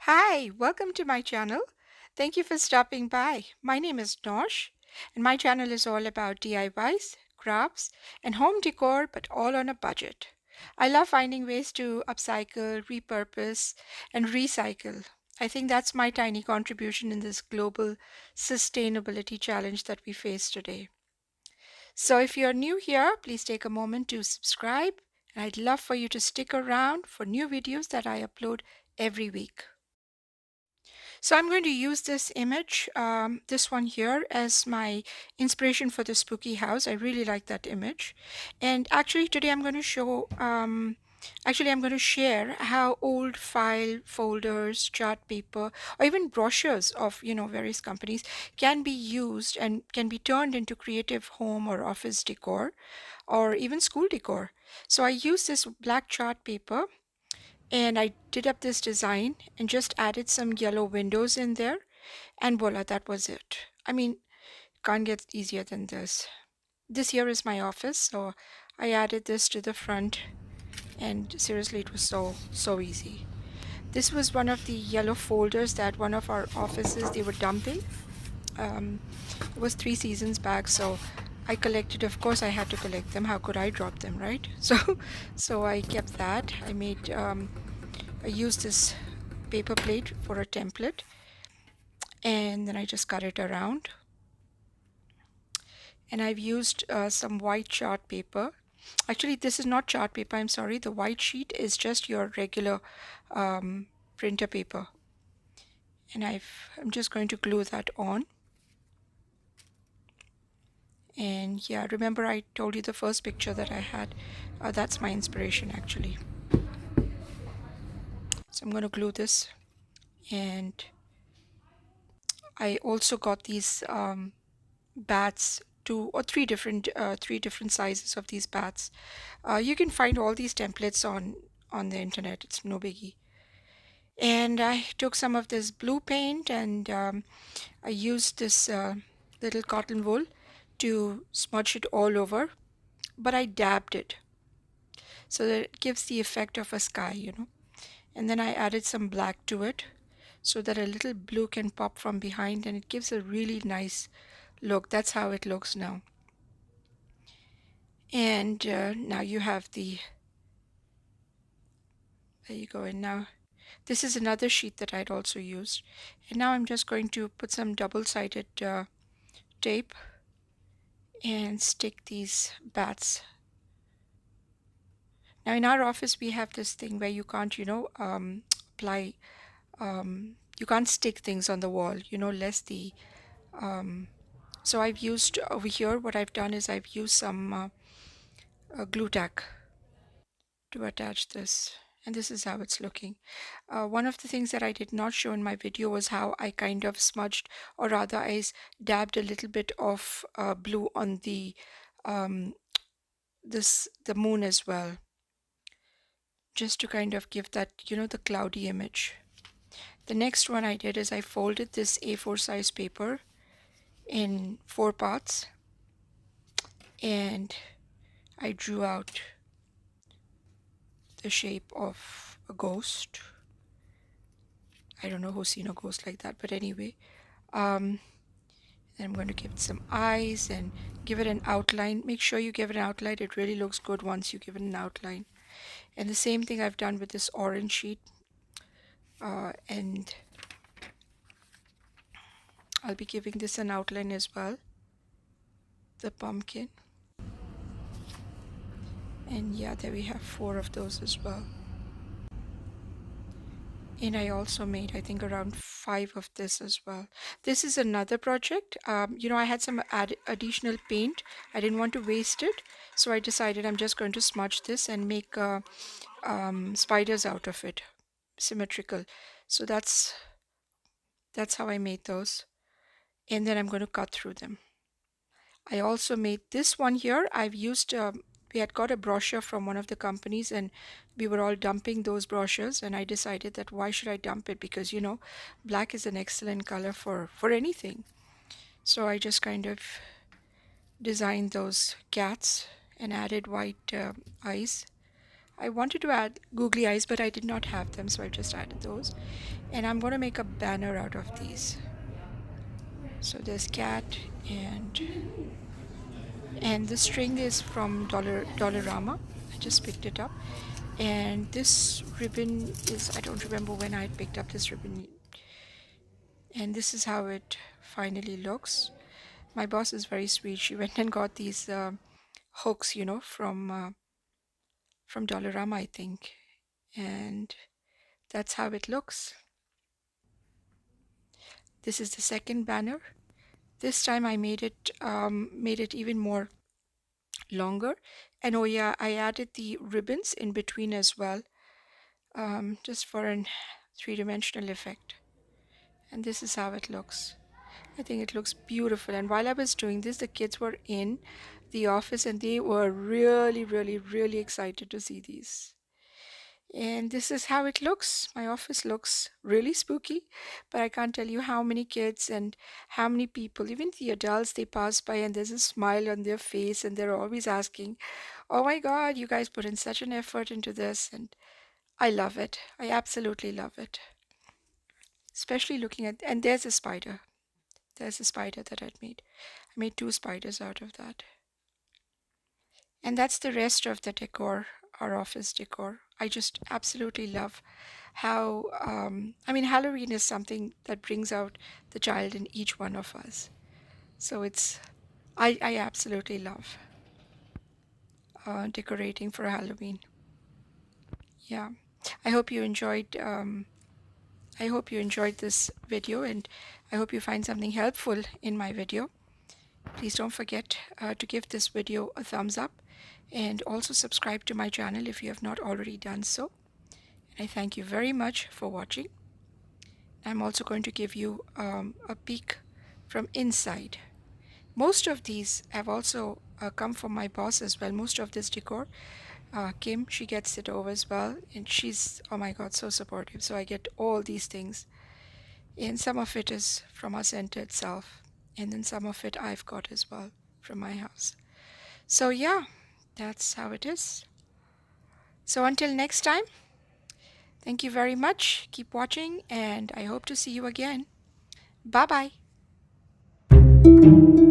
Hi, welcome to my channel. Thank you for stopping by. My name is Nosh, and my channel is all about DIYs, crafts, and home decor, but all on a budget. I love finding ways to upcycle, repurpose, and recycle. I think that's my tiny contribution in this global sustainability challenge that we face today. So if you're new here, please take a moment to subscribe, and I'd love for you to stick around for new videos that I upload every week. So I'm going to use this image, this one here, as my inspiration for the spooky house. I really like that image. And actually today I'm going to I'm going to share how old file folders, chart paper, or even brochures of, various companies can be used and can be turned into creative home or office decor or even school decor. So I use this black chart paper and I did up this design and just added some yellow windows in there, and voila, that was it. I mean, can't get easier than this. This here is my office, so I added this to the front, and seriously, it was so easy. This was one of the yellow folders that one of our offices they were dumping. Um, it was 3 seasons back, so I collected. Of course, I had to collect them. How could I drop them, right? So I kept that. I used this paper plate for a template, and then I just cut it around, and I've used some white chart paper. Actually, this is not chart paper, I'm sorry. The white sheet is just your regular printer paper, and I'm just going to glue that on. And yeah, remember I told you the first picture that I had, that's my inspiration actually. So I'm going to glue this, and I also got these bats, two or three different sizes of these bats. You can find all these templates on the internet. It's no biggie. And I took some of this blue paint, and I used this little cotton wool to smudge it all over, but I dabbed it so that it gives the effect of a sky. And then I added some black to it so that a little blue can pop from behind, and it gives a really nice look. That's how it looks now. And now you have there you go. And now this is another sheet that I'd also used. And now I'm just going to put some double-sided tape and stick these bats. Now in our office we have this thing where you can't, apply, you can't stick things on the wall, less the, so I've used over here, what I've done is I've used some glue tack to attach this. And this is how it's looking. One of the things that I did not show in my video was how I kind of smudged, or rather dabbed a little bit of blue on um, the moon as well, just to kind of give that, the cloudy image. The next one I did is I folded this A4 size paper in 4 parts, and I drew out the shape of a ghost. I don't know who's seen a ghost like that, but anyway. Um, then I'm going to give it some eyes and give it an outline. Make sure you give it an outline. It really looks good once you give it an outline. And the same thing I've done with this orange sheet. And I'll be giving this an outline as well. The pumpkin. And yeah, there we have 4 of those as well. And I also made, I think, around 5 of this as well. This is another project. I had some additional paint. I didn't want to waste it, so I decided I'm just going to smudge this and make spiders out of it, symmetrical. So that's how I made those. And then I'm going to cut through them. I also made this one here. We had got a brochure from one of the companies, and we were all dumping those brochures, and I decided that why should I dump it, because black is an excellent color for anything. So I just kind of designed those cats and added white eyes. I wanted to add googly eyes, but I did not have them, so I just added those. And I'm going to make a banner out of these. So there's cat, and the string is from Dollarama. I just picked it up. And this ribbon is, I don't remember when I had picked up this ribbon. And this is how it finally looks. My boss is very sweet. She went and got these hooks, from Dollarama, I think. And that's how it looks. This is the second banner. This time I made it even more longer. And oh yeah, I added the ribbons in between as well, just for an three-dimensional effect. And this is how it looks. I think it looks beautiful. And while I was doing this, the kids were in the office and they were really, really, really excited to see these. And this is how it looks. My office looks really spooky, but I can't tell you how many kids and how many people, even the adults, they pass by and there's a smile on their face and they're always asking, "Oh my God, you guys put in such an effort into this." And I love it. I absolutely love it. Especially looking at, and there's a spider. There's a spider that I'd made. I made two spiders out of that. And that's the rest of the decor, our office decor. I just absolutely love how, Halloween is something that brings out the child in each one of us. So I absolutely love decorating for Halloween. Yeah. I hope you enjoyed. I hope you enjoyed this video, and I hope you find something helpful in my video. Please don't forget to give this video a thumbs up and also subscribe to my channel if you have not already done so. And I thank you very much for watching. I'm also going to give you a peek from inside. Most of these have also come from my boss as well. Most of this decor, Kim, she gets it over as well, and she's, oh my God, so supportive. So I get all these things, and some of it is from our center itself, and then some of it I've got as well from my house. So yeah, that's how it is. So until next time, thank you very much. Keep watching, and I hope to see you again. Bye bye.